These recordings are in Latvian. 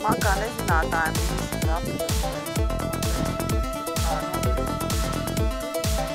Man kā nezinātājiem viss ir apstāties.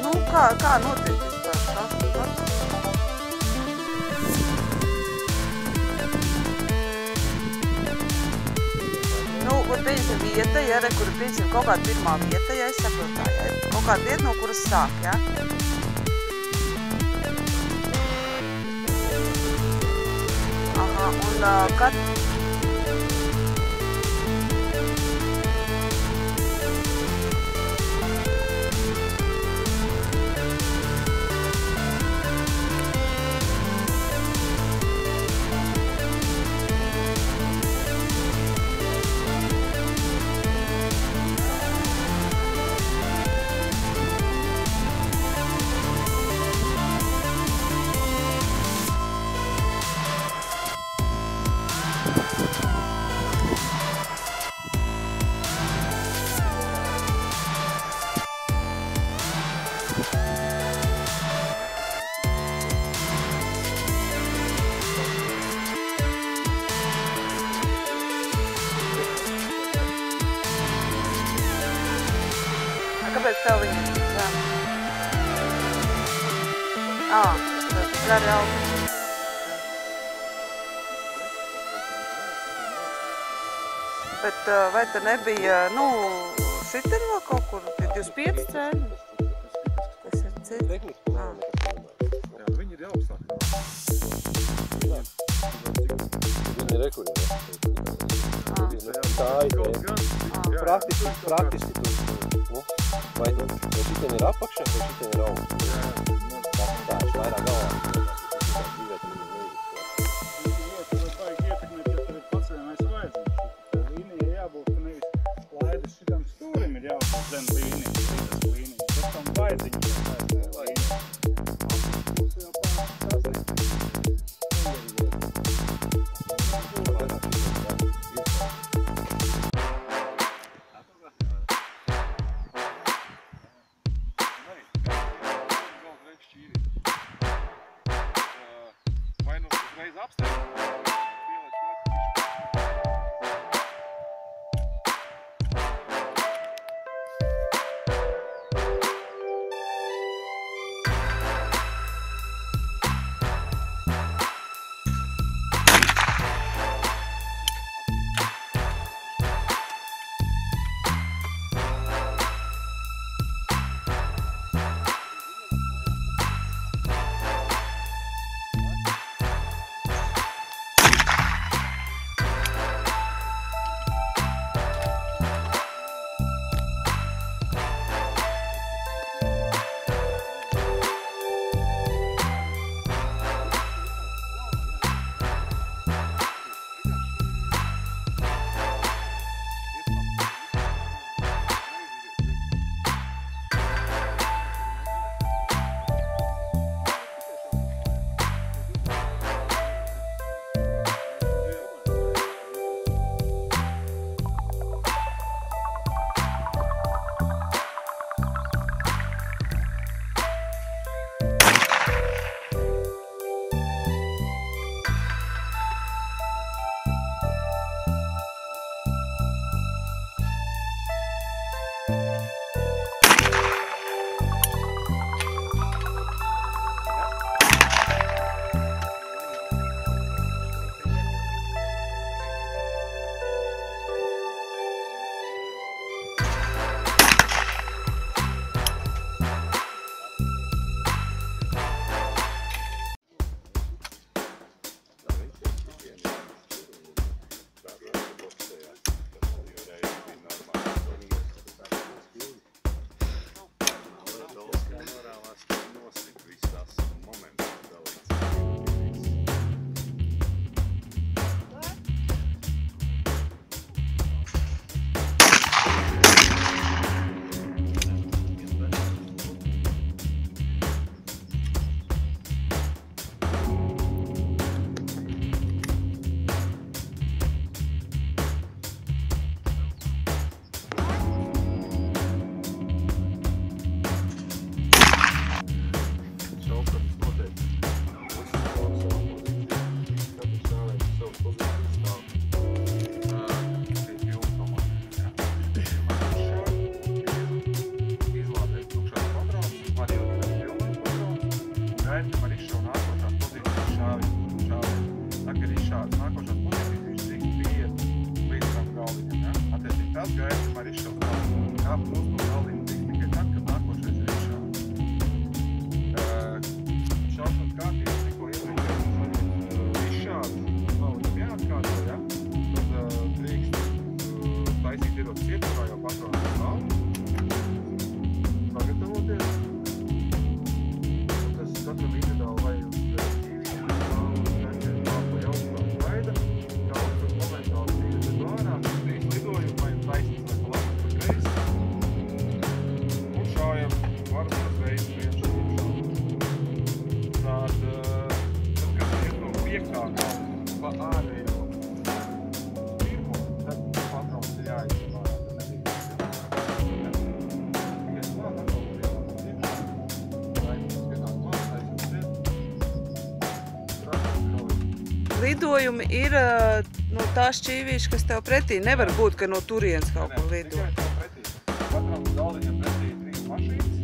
Nu, kā notiek vispār šās? pieņemsim vieta, ja, re, kur pieņemsim kaut kāda pirmā vieta, ja es saprotu tā, ja, kaut kāda vieta, no kuras sāk, ja. Aha, un kad... Kāpēc tev viņa ir tik zem? Tas arī augsts. Bet vai te nebija, šitien vēl kaut kur, 25 ceļi? Tas ir cits? Jā, viņi ir augstāk. Viņi ir rekurī, tā ir praktiski tur. Vai šitien ir apakša, vai šitien ir augsts? Tā ir vairāk galvā. Tas vajag ietekmēt, ja tur ir paceļamais vajadzīgs. Līnija jābūt, ka nevis laidus šitam stūrim ir jābūt zem līnijas, bet tam vajadzīgs ir līnija. Apakšs jau pārāk tomēr izšaut kāp nost no galdiņa tikai tad, kad nākošais ir izšaut. Šaušanas kārtības tikko iepriekšējais izšāds, nav viņam jāatkārto, ja? Tad drīkst taisīt ierodas iepurā jau patronu stāv. Sagatavoties. Un tas katram individuāli vai uz ķīvīti stāv, vienkārši pārpa jautā gaida, kā otras momentāli trīs ārā, trīs lidojumi vai taisnīs vai pa labi pa kreisi. Un šājam varas reizes viens šādu. Tad, kad iet no piektā gala pa ārējo pirmo, tad patrons ir jāizsmārā. Tad nebija tikai klāt atkal vienā no pirmā. Taisnīs vienā klāt, taisnīs šeit. Lidojumi ir no tās šķīvīši, kas tev pretī. Nevar būt, ka no turienes kaut kur lido. Tikai tev pretī. Katram galdiņam pretī trīs mašīnas.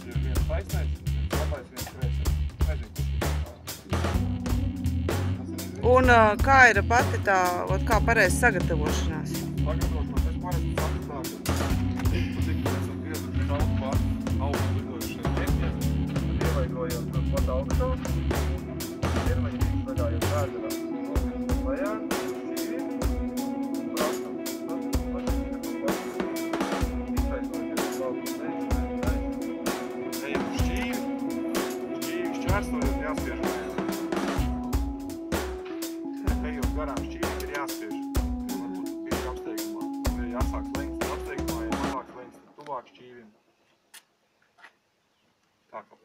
Ir viens taisnais, viens labais, viens kreisais. Nezinu, kurš ir. Un kā ir pati tā, kā pareizi sagatavošanās? Sagatavošanās es parasti saku tā, ka cik mēs esam pieduši kaut pār augstu lidojušiem mērķiem, tad ievaigojam tur pat augstā, iermeņi tīk sagājam ēzerā, notiekam lejā, šķīvi, braucam, tad pašķīvi kaut pat, iztaisnoties laukus, ejam uz šķīvi, šķērstojot jāspiež lejā. Ejot garām šķīvi ir jāspiež. Varbūt bišķi apsteigumā. Ir jāsāk slēgst apsteigumā, ja mazāk slēgst tuvāk šķīvim. Tā kā.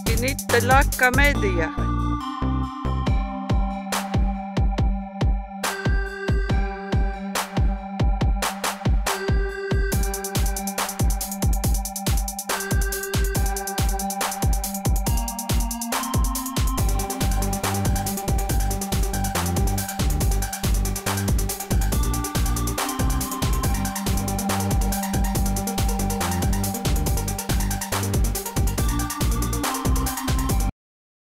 Finita la commedia.